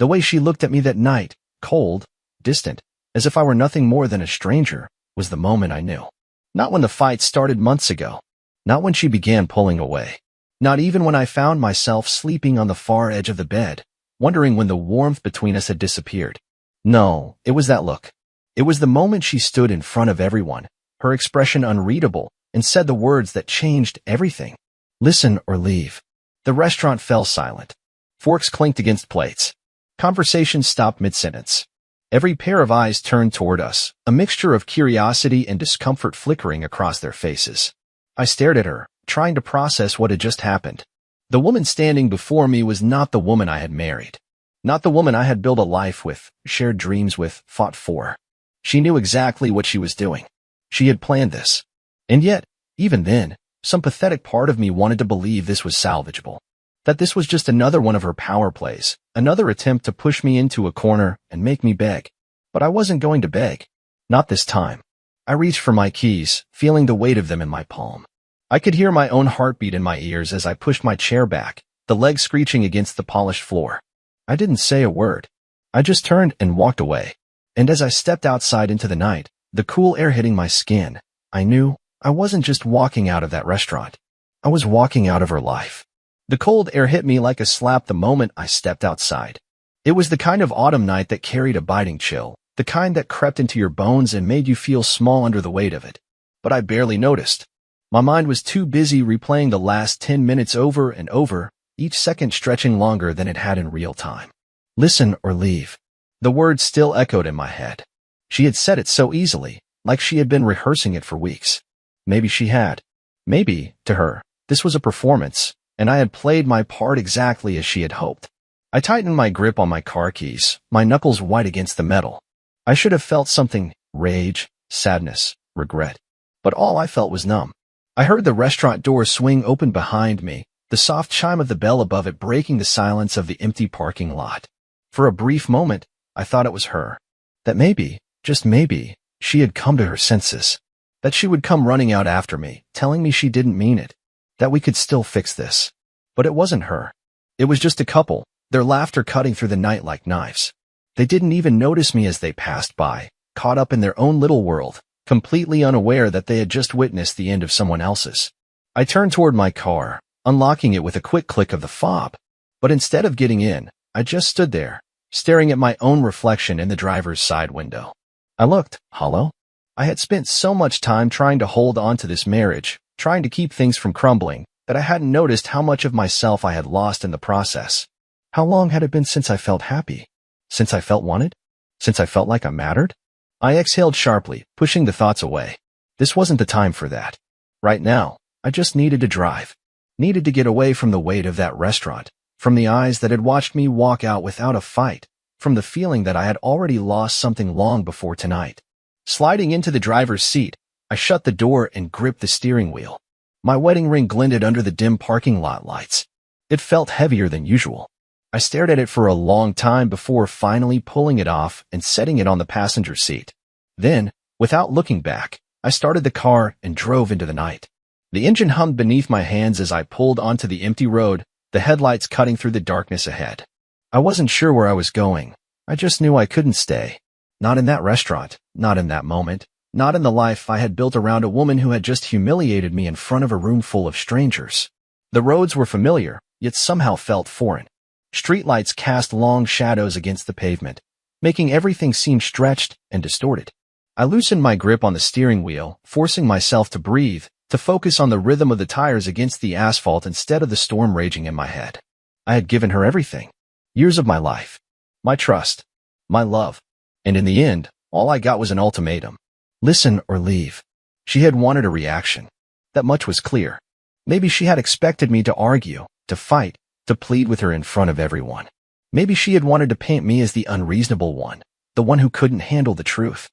The way she looked at me that night, cold, distant, as if I were nothing more than a stranger, was the moment I knew. Not when the fight started months ago. Not when she began pulling away. Not even when I found myself sleeping on the far edge of the bed, wondering when the warmth between us had disappeared. No, it was that look. It was the moment she stood in front of everyone, her expression unreadable, and said the words that changed everything. Listen or leave. The restaurant fell silent. Forks clinked against plates. Conversation stopped mid-sentence. Every pair of eyes turned toward us, a mixture of curiosity and discomfort flickering across their faces. I stared at her, trying to process what had just happened. The woman standing before me was not the woman I had married. Not the woman I had built a life with, shared dreams with, fought for. She knew exactly what she was doing. She had planned this. And yet, even then, some pathetic part of me wanted to believe this was salvageable. That this was just another one of her power plays, another attempt to push me into a corner and make me beg. But I wasn't going to beg. Not this time. I reached for my keys, feeling the weight of them in my palm. I could hear my own heartbeat in my ears as I pushed my chair back, the legs screeching against the polished floor. I didn't say a word. I just turned and walked away. And as I stepped outside into the night, the cool air hitting my skin, I knew I wasn't just walking out of that restaurant. I was walking out of her life. The cold air hit me like a slap the moment I stepped outside. It was the kind of autumn night that carried a biting chill, the kind that crept into your bones and made you feel small under the weight of it. But I barely noticed. My mind was too busy replaying the last 10 minutes over and over, each second stretching longer than it had in real time. Listen or leave. The words still echoed in my head. She had said it so easily, like she had been rehearsing it for weeks. Maybe she had. Maybe, to her, this was a performance, and I had played my part exactly as she had hoped. I tightened my grip on my car keys, my knuckles white against the metal. I should have felt something, rage, sadness, regret. But all I felt was numb. I heard the restaurant door swing open behind me, the soft chime of the bell above it breaking the silence of the empty parking lot. For a brief moment, I thought it was her. That maybe, just maybe, she had come to her senses. That she would come running out after me, telling me she didn't mean it. That we could still fix this. But it wasn't her. It was just a couple, their laughter cutting through the night like knives. They didn't even notice me as they passed by, caught up in their own little world, completely unaware that they had just witnessed the end of someone else's. I turned toward my car, unlocking it with a quick click of the fob. But instead of getting in, I just stood there, staring at my own reflection in the driver's side window. I looked hollow. I had spent so much time trying to hold on to this marriage, trying to keep things from crumbling, that I hadn't noticed how much of myself I had lost in the process. How long had it been since I felt happy? Since I felt wanted? Since I felt like I mattered? I exhaled sharply, pushing the thoughts away. This wasn't the time for that. Right now, I just needed to drive. Needed to get away from the weight of that restaurant, from the eyes that had watched me walk out without a fight, from the feeling that I had already lost something long before tonight. Sliding into the driver's seat, I shut the door and gripped the steering wheel. My wedding ring glinted under the dim parking lot lights. It felt heavier than usual. I stared at it for a long time before finally pulling it off and setting it on the passenger seat. Then, without looking back, I started the car and drove into the night. The engine hummed beneath my hands as I pulled onto the empty road, the headlights cutting through the darkness ahead. I wasn't sure where I was going. I just knew I couldn't stay. Not in that restaurant, not in that moment, not in the life I had built around a woman who had just humiliated me in front of a room full of strangers. The roads were familiar, yet somehow felt foreign. Streetlights cast long shadows against the pavement, making everything seem stretched and distorted. I loosened my grip on the steering wheel, forcing myself to breathe, to focus on the rhythm of the tires against the asphalt instead of the storm raging in my head. I had given her everything. Years of my life. My trust. My love. And in the end, all I got was an ultimatum. Listen or leave. She had wanted a reaction. That much was clear. Maybe she had expected me to argue, to fight, to plead with her in front of everyone. Maybe she had wanted to paint me as the unreasonable one, the one who couldn't handle the truth.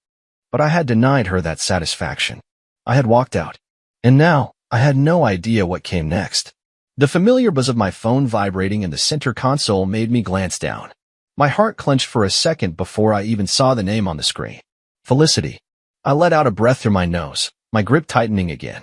But I had denied her that satisfaction. I had walked out. And now, I had no idea what came next. The familiar buzz of my phone vibrating in the center console made me glance down. My heart clenched for a second before I even saw the name on the screen. Felicity. I let out a breath through my nose, my grip tightening again.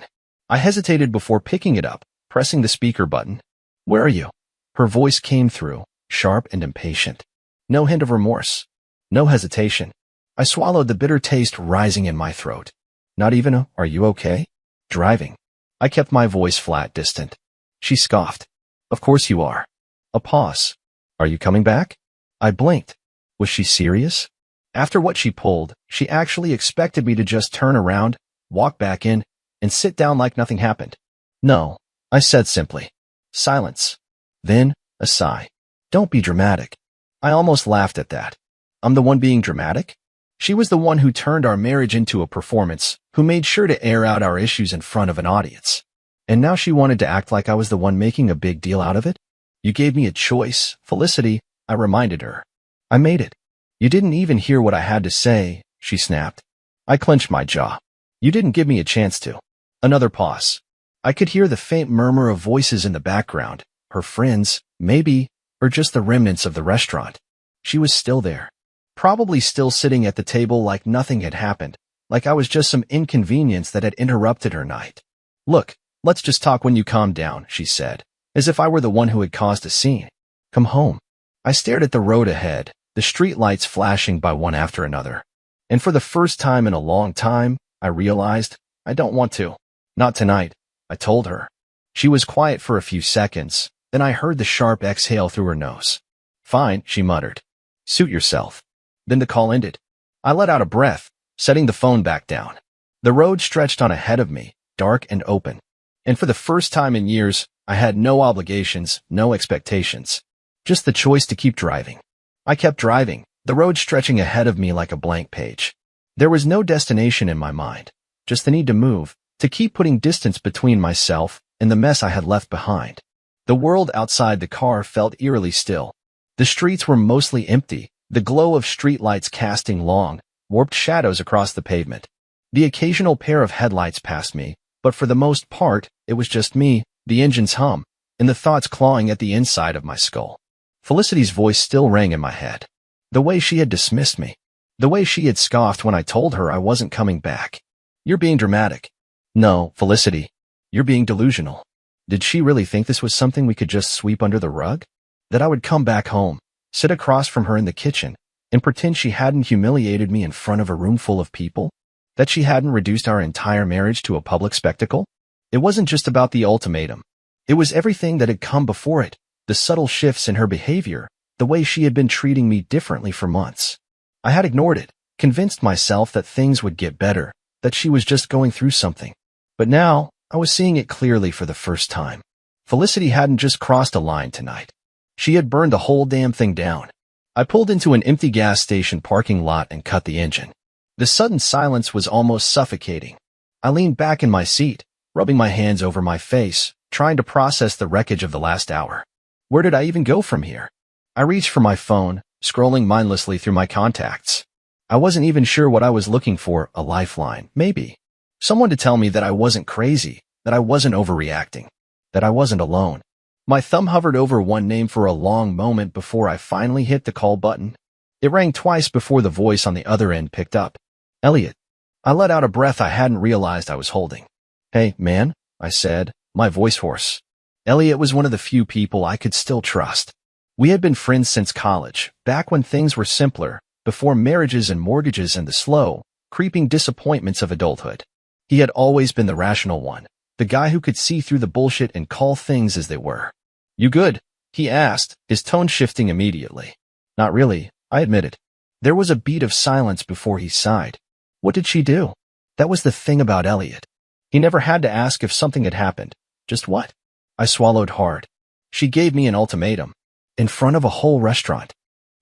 I hesitated before picking it up, pressing the speaker button. Where are you? Her voice came through, sharp and impatient. No hint of remorse. No hesitation. I swallowed the bitter taste rising in my throat. Not even a, "Are you okay?" Driving. I kept my voice flat, distant. She scoffed. "Of course you are." A pause. "Are you coming back?" I blinked. Was she serious? After what she pulled, she actually expected me to just turn around, walk back in, and sit down like nothing happened. "No," I said simply. Silence. Then, a sigh. "Don't be dramatic." I almost laughed at that. I'm the one being dramatic? She was the one who turned our marriage into a performance, who made sure to air out our issues in front of an audience. And now she wanted to act like I was the one making a big deal out of it? "You gave me a choice, Felicity," I reminded her. "I made it." "You didn't even hear what I had to say," she snapped. I clenched my jaw. "You didn't give me a chance to." Another pause. I could hear the faint murmur of voices in the background, her friends, maybe, or just the remnants of the restaurant. She was still there. Probably still sitting at the table like nothing had happened, like I was just some inconvenience that had interrupted her night. "Look, let's just talk when you calm down," she said, as if I were the one who had caused a scene. "Come home." I stared at the road ahead, the street lights flashing by one after another. And for the first time in a long time, I realized, I don't want to. Not tonight, I told her. She was quiet for a few seconds, then I heard the sharp exhale through her nose. "Fine," she muttered. "Suit yourself." Then the call ended. I let out a breath, setting the phone back down. The road stretched on ahead of me, dark and open. And for the first time in years, I had no obligations, no expectations. Just the choice to keep driving. I kept driving, the road stretching ahead of me like a blank page. There was no destination in my mind, just the need to move, to keep putting distance between myself and the mess I had left behind. The world outside the car felt eerily still. The streets were mostly empty, the glow of streetlights casting long, warped shadows across the pavement. The occasional pair of headlights passed me, but for the most part, it was just me, the engine's hum, and the thoughts clawing at the inside of my skull. Felicity's voice still rang in my head. The way she had dismissed me. The way she had scoffed when I told her I wasn't coming back. "You're being dramatic." "No, Felicity. You're being delusional." Did she really think this was something we could just sweep under the rug? That I would come back home, sit across from her in the kitchen, and pretend she hadn't humiliated me in front of a room full of people? That she hadn't reduced our entire marriage to a public spectacle? It wasn't just about the ultimatum. It was everything that had come before it, the subtle shifts in her behavior, the way she had been treating me differently for months. I had ignored it, convinced myself that things would get better, that she was just going through something. But now, I was seeing it clearly for the first time. Felicity hadn't just crossed a line tonight. She had burned the whole damn thing down. I pulled into an empty gas station parking lot and cut the engine. The sudden silence was almost suffocating. I leaned back in my seat, rubbing my hands over my face, trying to process the wreckage of the last hour. Where did I even go from here? I reached for my phone, scrolling mindlessly through my contacts. I wasn't even sure what I was looking for, a lifeline, maybe. Someone to tell me that I wasn't crazy, that I wasn't overreacting, that I wasn't alone. My thumb hovered over one name for a long moment before I finally hit the call button. It rang twice before the voice on the other end picked up. "Elliot." I let out a breath I hadn't realized I was holding. "Hey, man," I said, my voice hoarse. Elliot was one of the few people I could still trust. We had been friends since college, back when things were simpler, before marriages and mortgages and the slow, creeping disappointments of adulthood. He had always been the rational one, the guy who could see through the bullshit and call things as they were. "You good?" he asked, his tone shifting immediately. "Not really," I admitted. There was a beat of silence before he sighed. What did she do? That was the thing about Elliot. He never had to ask if something had happened. Just what? I swallowed hard. She gave me an ultimatum. In front of a whole restaurant.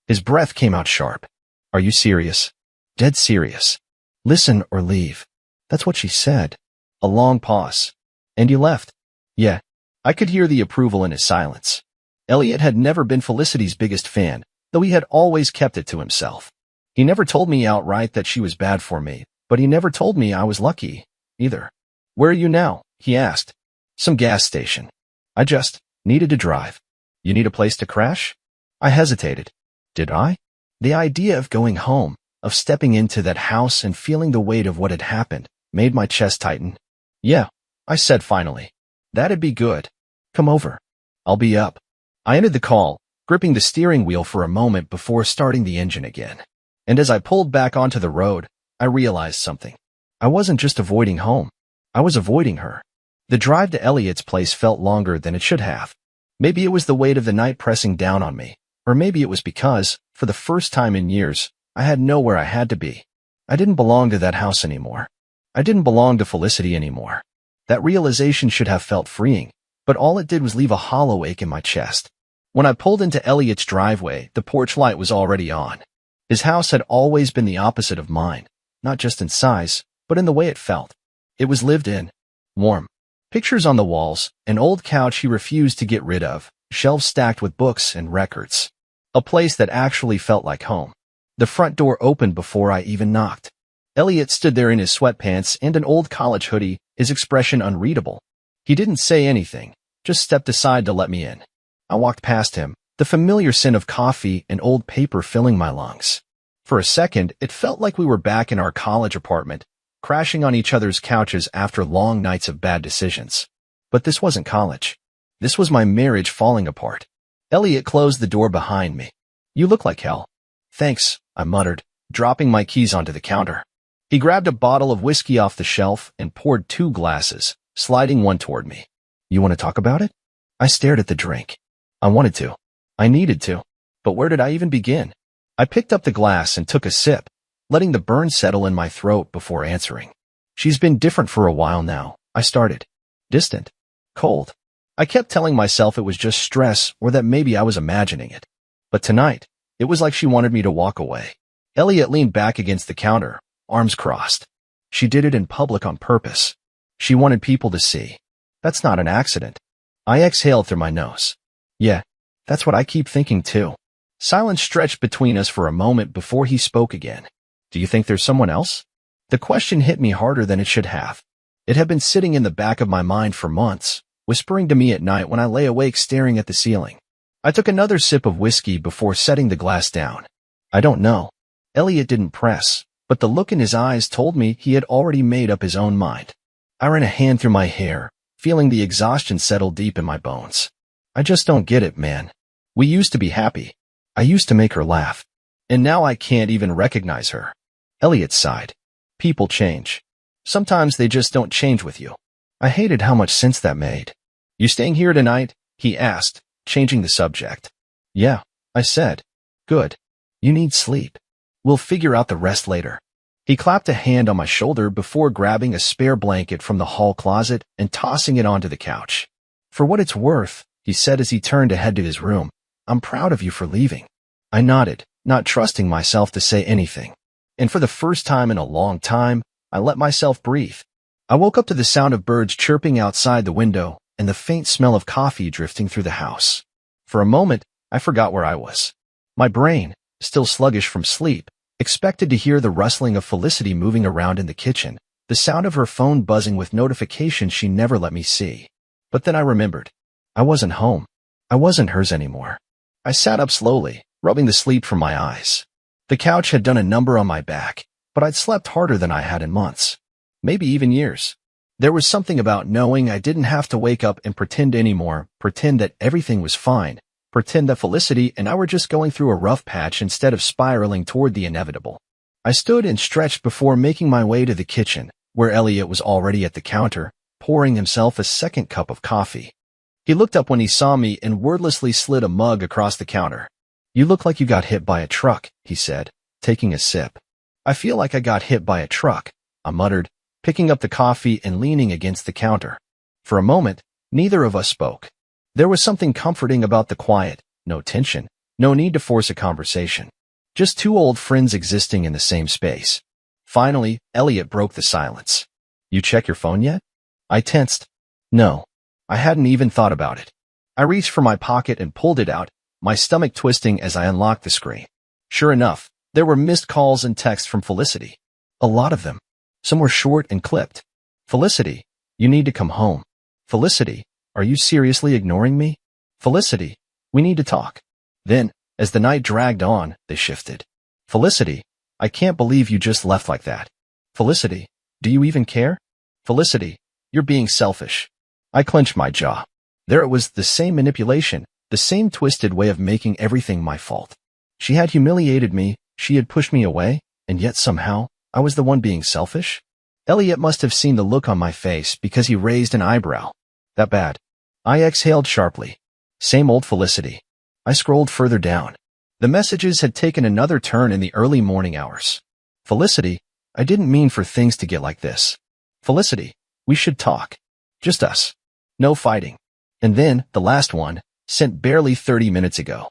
His breath came out sharp. "Are you serious?" "Dead serious. Listen or leave." That's what she said. A long pause. "And you left?" "Yeah." I could hear the approval in his silence. Elliot had never been Felicity's biggest fan, though he had always kept it to himself. He never told me outright that she was bad for me, but he never told me I was lucky, either. "Where are you now?" he asked. "Some gas station. I just needed to drive." "You need a place to crash?" I hesitated. Did I? The idea of going home, of stepping into that house and feeling the weight of what had happened, made my chest tighten. "Yeah," I said finally. "That'd be good. Come over. I'll be up." I ended the call, gripping the steering wheel for a moment before starting the engine again. And as I pulled back onto the road, I realized something. I wasn't just avoiding home. I was avoiding her. The drive to Elliot's place felt longer than it should have. Maybe it was the weight of the night pressing down on me, or maybe it was because, for the first time in years, I had nowhere I had to be. I didn't belong to that house anymore. I didn't belong to Felicity anymore. That realization should have felt freeing, but all it did was leave a hollow ache in my chest. When I pulled into Elliot's driveway, the porch light was already on. His house had always been the opposite of mine, not just in size, but in the way it felt. It was lived in, warm. Pictures on the walls, an old couch he refused to get rid of, shelves stacked with books and records. A place that actually felt like home. The front door opened before I even knocked. Elliot stood there in his sweatpants and an old college hoodie, his expression unreadable. He didn't say anything, just stepped aside to let me in. I walked past him, the familiar scent of coffee and old paper filling my lungs. For a second, it felt like we were back in our college apartment, crashing on each other's couches after long nights of bad decisions. But this wasn't college. This was my marriage falling apart. Elliot closed the door behind me. "You look like hell." "Thanks," I muttered, dropping my keys onto the counter. He grabbed a bottle of whiskey off the shelf and poured 2 glasses, sliding one toward me. "You want to talk about it?" I stared at the drink. I wanted to. I needed to. But where did I even begin? I picked up the glass and took a sip, letting the burn settle in my throat before answering. "She's been different for a while now," I started. "Distant. Cold." I kept telling myself it was just stress or that maybe I was imagining it. But tonight, it was like she wanted me to walk away. Elliot leaned back against the counter, arms crossed. She did it in public on purpose. She wanted people to see. That's not an accident. I exhaled through my nose. Yeah, that's what I keep thinking too. Silence stretched between us for a moment before he spoke again. "Do you think there's someone else?" The question hit me harder than it should have. It had been sitting in the back of my mind for months, whispering to me at night when I lay awake staring at the ceiling. I took another sip of whiskey before setting the glass down. "I don't know." Elliot didn't press, but the look in his eyes told me he had already made up his own mind. I ran a hand through my hair, feeling the exhaustion settle deep in my bones. "I just don't get it, man. We used to be happy. I used to make her laugh. And now I can't even recognize her." Elliot sighed. "People change. Sometimes they just don't change with you." I hated how much sense that made. "You staying here tonight?" he asked, changing the subject. "Yeah," I said. "Good. You need sleep. We'll figure out the rest later." He clapped a hand on my shoulder before grabbing a spare blanket from the hall closet and tossing it onto the couch. "For what it's worth," he said as he turned to head to his room, "I'm proud of you for leaving." I nodded, not trusting myself to say anything. And for the first time in a long time, I let myself breathe. I woke up to the sound of birds chirping outside the window and the faint smell of coffee drifting through the house. For a moment, I forgot where I was. My brain, still sluggish from sleep, expected to hear the rustling of Felicity moving around in the kitchen, the sound of her phone buzzing with notifications she never let me see. But then I remembered. I wasn't home. I wasn't hers anymore. I sat up slowly, rubbing the sleep from my eyes. The couch had done a number on my back, but I'd slept harder than I had in months. Maybe even years. There was something about knowing I didn't have to wake up and pretend anymore, pretend that everything was fine, pretend that Felicity and I were just going through a rough patch instead of spiraling toward the inevitable. I stood and stretched before making my way to the kitchen, where Elliot was already at the counter, pouring himself a second cup of coffee. He looked up when he saw me and wordlessly slid a mug across the counter. "You look like you got hit by a truck," he said, taking a sip. "I feel like I got hit by a truck," I muttered, picking up the coffee and leaning against the counter. For a moment, neither of us spoke. There was something comforting about the quiet, no tension, no need to force a conversation. Just 2 old friends existing in the same space. Finally, Elliot broke the silence. "You check your phone yet?" I tensed. No, I hadn't even thought about it. I reached for my pocket and pulled it out, my stomach twisting as I unlocked the screen. Sure enough, there were missed calls and texts from Felicity. A lot of them. Some were short and clipped. "Felicity, you need to come home." "Felicity, are you seriously ignoring me?" "Felicity, we need to talk." Then, as the night dragged on, they shifted. "Felicity, I can't believe you just left like that." "Felicity, do you even care?" "Felicity, you're being selfish." I clenched my jaw. There it was, the same manipulation, The same twisted way of making everything my fault. She had humiliated me, she had pushed me away, and yet somehow, I was the one being selfish? Elliot must have seen the look on my face because he raised an eyebrow. That bad. I exhaled sharply. Same old Felicity. I scrolled further down. The messages had taken another turn in the early morning hours. Felicity, I didn't mean for things to get like this. Felicity, we should talk. Just us. No fighting. And then, the last one, sent barely 30 minutes ago.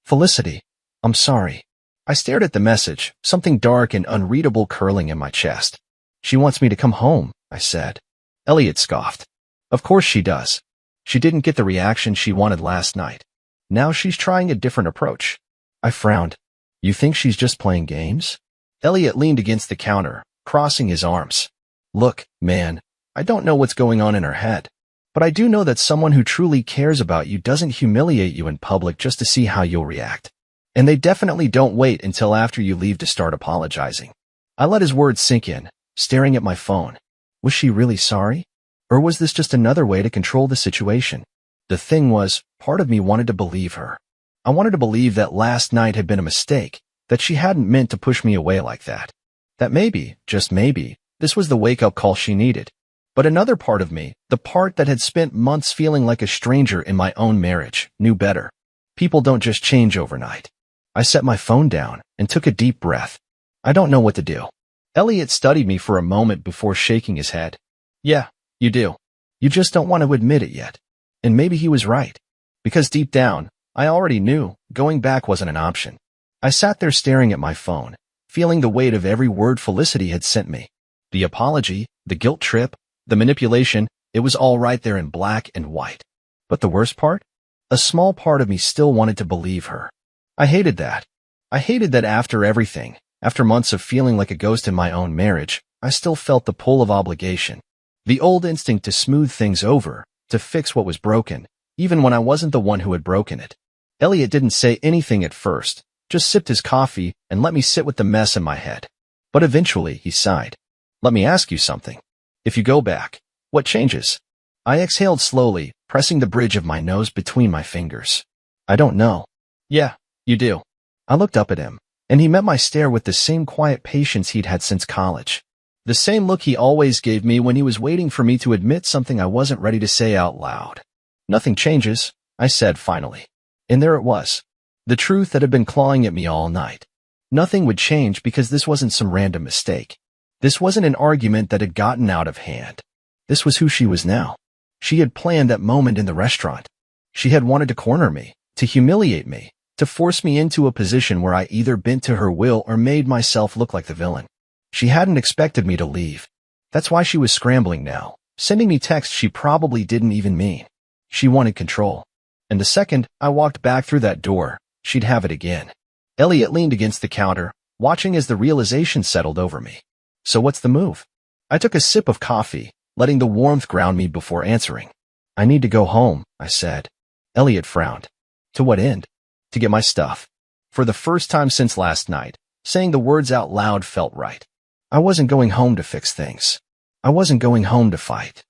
Felicity, I'm sorry. I stared at the message, something dark and unreadable curling in my chest. She wants me to come home, I said. Elliot scoffed. Of course she does. She didn't get the reaction she wanted last night. Now she's trying a different approach. I frowned. You think she's just playing games? Elliot leaned against the counter, crossing his arms. Look, man, I don't know what's going on in her head. But I do know that someone who truly cares about you doesn't humiliate you in public just to see how you'll react. And they definitely don't wait until after you leave to start apologizing. I let his words sink in, staring at my phone. Was she really sorry? Or was this just another way to control the situation? The thing was, part of me wanted to believe her. I wanted to believe that last night had been a mistake, that she hadn't meant to push me away like that. That maybe, just maybe, this was the wake-up call she needed. But another part of me, the part that had spent months feeling like a stranger in my own marriage, knew better. People don't just change overnight. I set my phone down and took a deep breath. I don't know what to do. Elliot studied me for a moment before shaking his head. Yeah, you do. You just don't want to admit it yet. And maybe he was right. Because deep down, I already knew going back wasn't an option. I sat there staring at my phone, feeling the weight of every word Felicity had sent me. The apology, the guilt trip, the manipulation, it was all right there in black and white. But the worst part? A small part of me still wanted to believe her. I hated that. I hated that after everything, after months of feeling like a ghost in my own marriage, I still felt the pull of obligation. The old instinct to smooth things over, to fix what was broken, even when I wasn't the one who had broken it. Elliot didn't say anything at first, just sipped his coffee and let me sit with the mess in my head. But eventually, he sighed. Let me ask you something. If you go back, what changes? I exhaled slowly, pressing the bridge of my nose between my fingers. I don't know. Yeah, you do. I looked up at him, and he met my stare with the same quiet patience he'd had since college. The same look he always gave me when he was waiting for me to admit something I wasn't ready to say out loud. Nothing changes, I said finally. And there it was. The truth that had been clawing at me all night. Nothing would change because this wasn't some random mistake. This wasn't an argument that had gotten out of hand. This was who she was now. She had planned that moment in the restaurant. She had wanted to corner me, to humiliate me, to force me into a position where I either bent to her will or made myself look like the villain. She hadn't expected me to leave. That's why she was scrambling now, sending me texts she probably didn't even mean. She wanted control. And the second I walked back through that door, she'd have it again. Elliot leaned against the counter, watching as the realization settled over me. So what's the move? I took a sip of coffee, letting the warmth ground me before answering. I need to go home, I said. Elliot frowned. To what end? To get my stuff. For the first time since last night, saying the words out loud felt right. I wasn't going home to fix things. I wasn't going home to fight.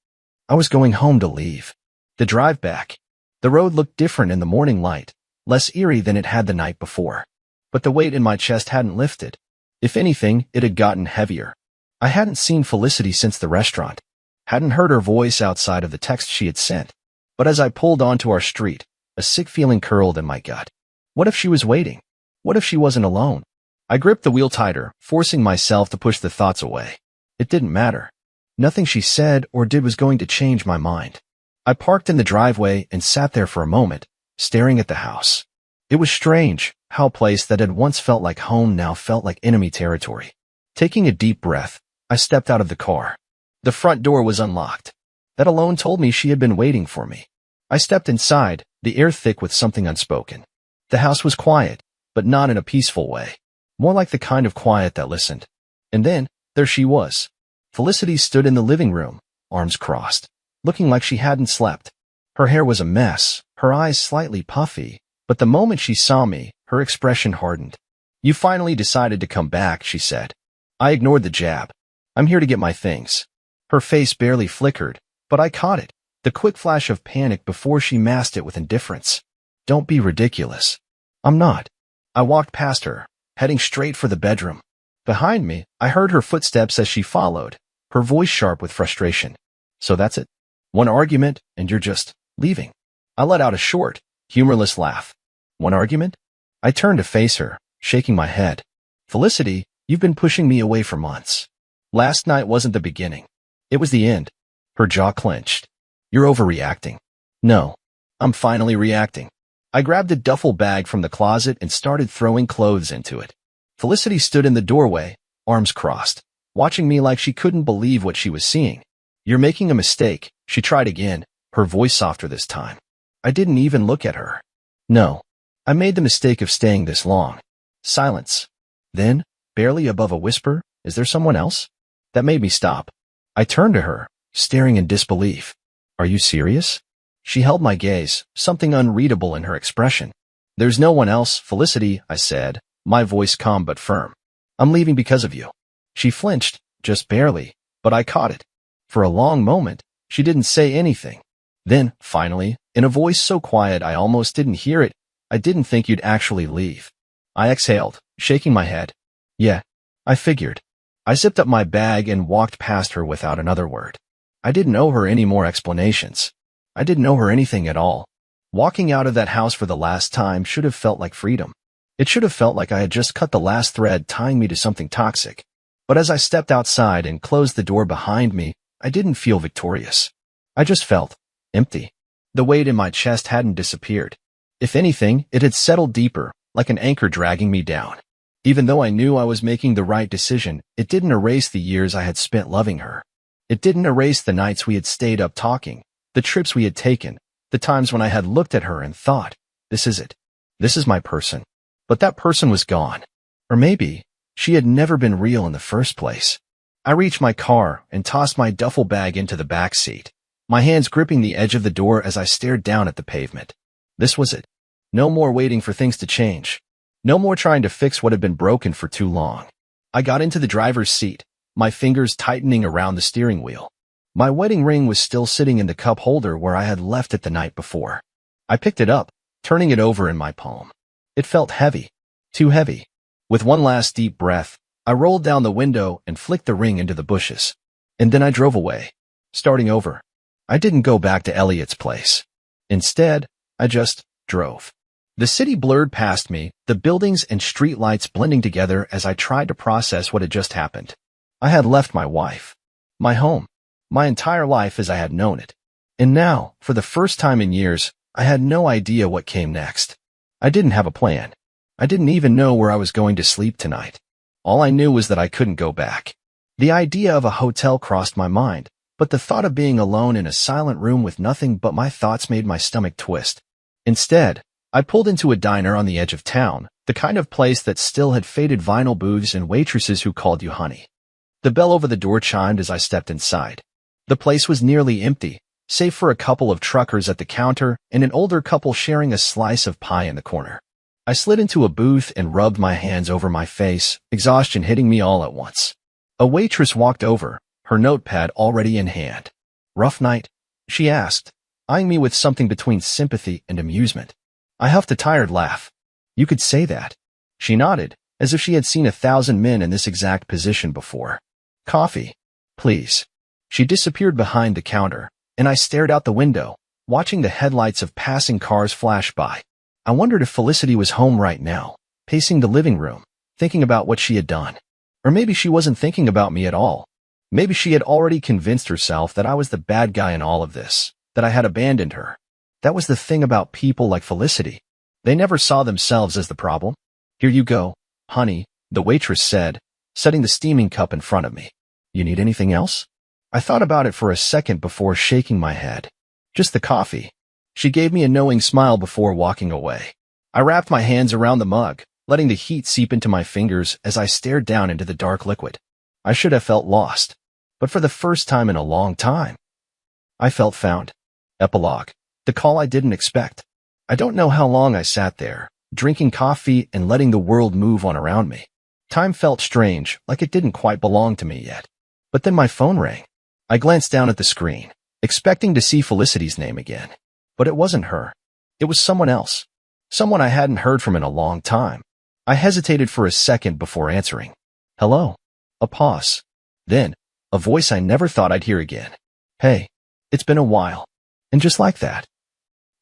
I was going home to leave. The drive back. The road looked different in the morning light, less eerie than it had the night before. But the weight in my chest hadn't lifted. If anything, it had gotten heavier. I hadn't seen Felicity since the restaurant. Hadn't heard her voice outside of the text she had sent. But as I pulled onto our street, a sick feeling curled in my gut. What if she was waiting? What if she wasn't alone? I gripped the wheel tighter, forcing myself to push the thoughts away. It didn't matter. Nothing she said or did was going to change my mind. I parked in the driveway and sat there for a moment, staring at the house. It was strange how a place that had once felt like home now felt like enemy territory. Taking a deep breath, I stepped out of the car. The front door was unlocked. That alone told me she had been waiting for me. I stepped inside, the air thick with something unspoken. The house was quiet, but not in a peaceful way. More like the kind of quiet that listened. And then, there she was. Felicity stood in the living room, arms crossed, looking like she hadn't slept. Her hair was a mess, her eyes slightly puffy, but the moment she saw me, her expression hardened. You finally decided to come back, she said. I ignored the jab. I'm here to get my things. Her face barely flickered, but I caught it, the quick flash of panic before she masked it with indifference. Don't be ridiculous. I'm not. I walked past her, heading straight for the bedroom. Behind me, I heard her footsteps as she followed, her voice sharp with frustration. So that's it? One argument, and you're just leaving? I let out a short, humorless laugh. One argument? I turned to face her, shaking my head. Felicity, you've been pushing me away for months. Last night wasn't the beginning. It was the end. Her jaw clenched. You're overreacting. No. I'm finally reacting. I grabbed a duffel bag from the closet and started throwing clothes into it. Felicity stood in the doorway, arms crossed, watching me like she couldn't believe what she was seeing. You're making a mistake, she tried again, her voice softer this time. I didn't even look at her. No. I made the mistake of staying this long. Silence. Then, barely above a whisper, is there someone else? That made me stop. I turned to her, staring in disbelief. Are you serious? She held my gaze, something unreadable in her expression. There's no one else, Felicity, I said, my voice calm but firm. I'm leaving because of you. She flinched, just barely, but I caught it. For a long moment, she didn't say anything. Then, finally, in a voice so quiet I almost didn't hear it, I didn't think you'd actually leave. I exhaled, shaking my head. Yeah, I figured. I zipped up my bag and walked past her without another word. I didn't owe her any more explanations. I didn't owe her anything at all. Walking out of that house for the last time should have felt like freedom. It should have felt like I had just cut the last thread tying me to something toxic. But as I stepped outside and closed the door behind me, I didn't feel victorious. I just felt empty. The weight in my chest hadn't disappeared. If anything, it had settled deeper, like an anchor dragging me down. Even though I knew I was making the right decision, it didn't erase the years I had spent loving her. It didn't erase the nights we had stayed up talking, the trips we had taken, the times when I had looked at her and thought, this is it. This is my person. But that person was gone. Or maybe, she had never been real in the first place. I reached my car and tossed my duffel bag into the back seat, my hands gripping the edge of the door as I stared down at the pavement. This was it. No more waiting for things to change. No more trying to fix what had been broken for too long. I got into the driver's seat, my fingers tightening around the steering wheel. My wedding ring was still sitting in the cup holder where I had left it the night before. I picked it up, turning it over in my palm. It felt heavy. Too heavy. With one last deep breath, I rolled down the window and flicked the ring into the bushes. And then I drove away, starting over. I didn't go back to Elliot's place. Instead, I just drove. The city blurred past me, the buildings and streetlights blending together as I tried to process what had just happened. I had left my wife, my home, my entire life as I had known it. And now, for the first time in years, I had no idea what came next. I didn't have a plan. I didn't even know where I was going to sleep tonight. All I knew was that I couldn't go back. The idea of a hotel crossed my mind, but the thought of being alone in a silent room with nothing but my thoughts made my stomach twist. Instead, I pulled into a diner on the edge of town, the kind of place that still had faded vinyl booths and waitresses who called you honey. The bell over the door chimed as I stepped inside. The place was nearly empty, save for a couple of truckers at the counter and an older couple sharing a slice of pie in the corner. I slid into a booth and rubbed my hands over my face, exhaustion hitting me all at once. A waitress walked over, her notepad already in hand. Rough night? She asked, eyeing me with something between sympathy and amusement. I huffed a tired laugh. You could say that. She nodded, as if she had seen 1,000 men in this exact position before. Coffee, please. She disappeared behind the counter, and I stared out the window, watching the headlights of passing cars flash by. I wondered if Felicity was home right now, pacing the living room, thinking about what she had done. Or maybe she wasn't thinking about me at all. Maybe she had already convinced herself that I was the bad guy in all of this, that I had abandoned her. That was the thing about people like Felicity. They never saw themselves as the problem. Here you go, honey, the waitress said, setting the steaming cup in front of me. You need anything else? I thought about it for a second before shaking my head. Just the coffee. She gave me a knowing smile before walking away. I wrapped my hands around the mug, letting the heat seep into my fingers as I stared down into the dark liquid. I should have felt lost, but for the first time in a long time, I felt found. Epilogue. The call I didn't expect. I don't know how long I sat there, drinking coffee and letting the world move on around me. Time felt strange, like it didn't quite belong to me yet. But then my phone rang. I glanced down at the screen, expecting to see Felicity's name again. But it wasn't her. It was someone else. Someone I hadn't heard from in a long time. I hesitated for a second before answering. Hello. A pause. Then, a voice I never thought I'd hear again. Hey, it's been a while. And just like that,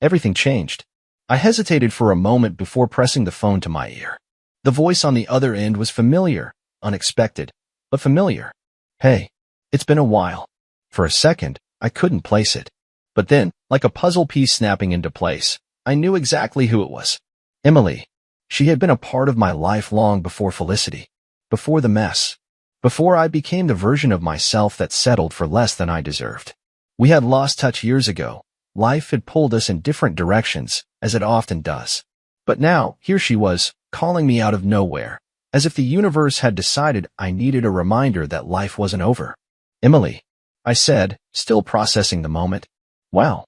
everything changed. I hesitated for a moment before pressing the phone to my ear. The voice on the other end was familiar, unexpected, but familiar. Hey, it's been a while. For a second, I couldn't place it. But then, like a puzzle piece snapping into place, I knew exactly who it was. Emily. She had been a part of my life long before Felicity. Before the mess. Before I became the version of myself that settled for less than I deserved. We had lost touch years ago. Life had pulled us in different directions, as it often does. But now, here she was, calling me out of nowhere, as if the universe had decided I needed a reminder that life wasn't over. Emily. I said, still processing the moment. Wow.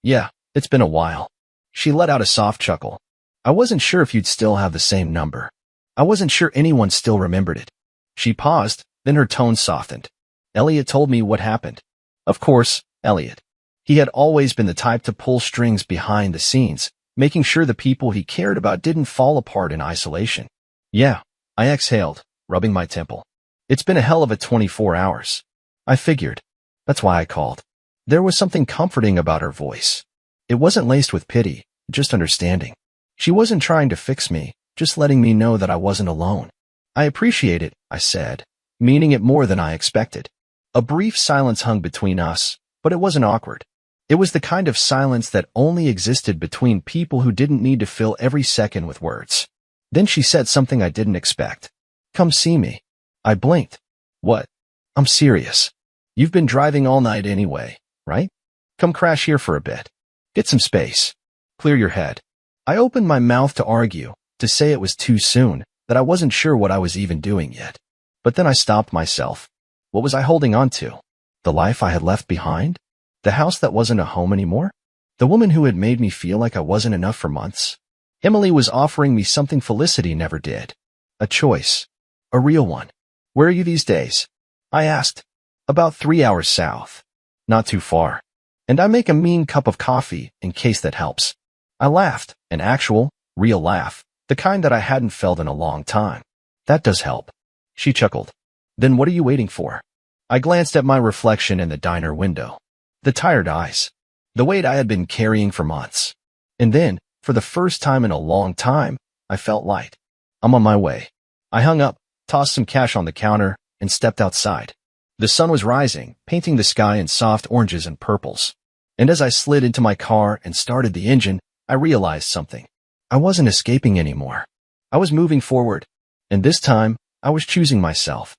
Yeah, it's been a while. She let out a soft chuckle. I wasn't sure if you'd still have the same number. I wasn't sure anyone still remembered it. She paused, then her tone softened. Elliot told me what happened. Of course, Elliot. He had always been the type to pull strings behind the scenes, making sure the people he cared about didn't fall apart in isolation. Yeah, I exhaled, rubbing my temple. It's been a hell of a 24 hours. I figured. That's why I called. There was something comforting about her voice. It wasn't laced with pity, just understanding. She wasn't trying to fix me, just letting me know that I wasn't alone. I appreciate it, I said, meaning it more than I expected. A brief silence hung between us, but it wasn't awkward. It was the kind of silence that only existed between people who didn't need to fill every second with words. Then she said something I didn't expect. Come see me. I blinked. What? I'm serious. You've been driving all night anyway, right? Come crash here for a bit. Get some space. Clear your head. I opened my mouth to argue, to say it was too soon, that I wasn't sure what I was even doing yet. But then I stopped myself. What was I holding on to? The life I had left behind? The house that wasn't a home anymore? The woman who had made me feel like I wasn't enough for months? Emily was offering me something Felicity never did. A choice. A real one. Where are you these days? I asked. About 3 hours south. Not too far. And I make a mean cup of coffee, in case that helps. I laughed, an actual, real laugh, the kind that I hadn't felt in a long time. That does help. She chuckled. Then what are you waiting for? I glanced at my reflection in the diner window. The tired eyes. The weight I had been carrying for months. And then, for the first time in a long time, I felt light. I'm on my way. I hung up, tossed some cash on the counter, and stepped outside. The sun was rising, painting the sky in soft oranges and purples. And as I slid into my car and started the engine, I realized something. I wasn't escaping anymore. I was moving forward. And this time, I was choosing myself.